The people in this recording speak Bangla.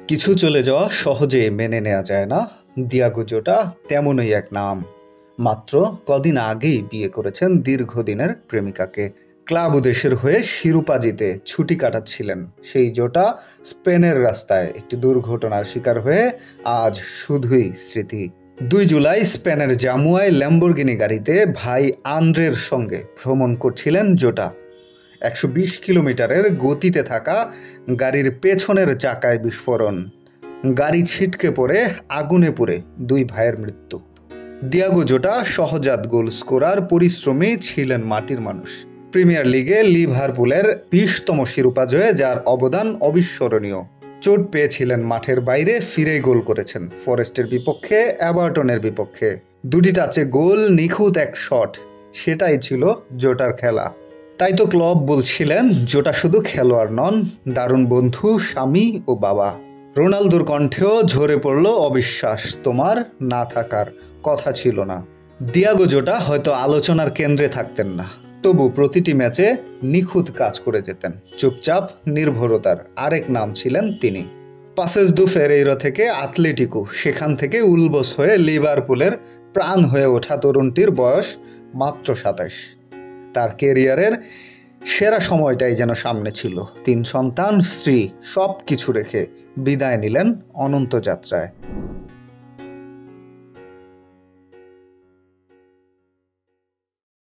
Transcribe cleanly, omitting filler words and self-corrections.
কিছু চলে যাওয়া সহজে মেনে নেওয়া যায় না। দিয়াগো জোটা তেমনই এক নাম। মাত্র কদিন আগেই বিয়ে করেছেন দীর্ঘদিনের প্রেমিকাকে। ক্লাব দেশের হয়ে শিরোপা জিতে ছুটি কাটাচ্ছিলেন সেই জোটা স্পেনের রাস্তায় একটি দুর্ঘটনার শিকার হয়ে আজ শুধুই স্মৃতি। 2 জুলাই স্পেনের জামুয়ায় ল্যাম্বরগিনি গাড়িতে ভাই আন্দ্রের সঙ্গে ভ্রমণ করছিলেন জোটা। 120 কিলোমিটারের গতিতে থাকা গাড়ির পেছনের চাকায় বিস্ফোরণ, গাড়ি ছিটকে পড়ে আগুনে পুড়ে 2 ভাইয়ের মৃত্যু। দিয়াগো জোটা সহজাত গোল স্কোরার, পরিশ্রমী ছিলেন মাটির মানুষ। প্রিমিয়ার লিগে লিভারপুলের 20তম শিরোপা জয়ে যার অবদান অবিস্মরণীয়। চোট পেয়েছিলেন মাঠের বাইরে, ফিরেই গোল করেছেন ফরেস্টের বিপক্ষে, এভারটনের বিপক্ষে। 2টি টাচে গোল, নিখুঁত এক শট, সেটাই ছিল জোটার খেলা। তাই তো ক্লব বলছিলেন জোটা শুধু খেলোয়াড় নন, দারুণ বন্ধু, স্বামী ও বাবা। রোনালদোর কণ্ঠেও ঝরে পড়ল অবিশ্বাস, তোমার না থাকার কথা ছিল না। দিয়াগো জোটা হয়তো আলোচনার কেন্দ্রে থাকতেন না, তবু প্রতিটি ম্যাচে নিখুঁত কাজ করে যেতেন। চুপচাপ নির্ভরতার আরেক নাম ছিলেন তিনি। পাসেস দু ফেরেইরো থেকে আতলেটিকো, সেখান থেকে উলবস হয়ে লিভারপুলের প্রাণ হয়ে ওঠা তরুণটির বয়স মাত্র 27। তার কেরিয়ারের সেরা সময়টাই যেন সামনে ছিল। 3 সন্তান, স্ত্রী, সব কিছু রেখে বিদায় নিলেন অনন্ত যাত্রায়।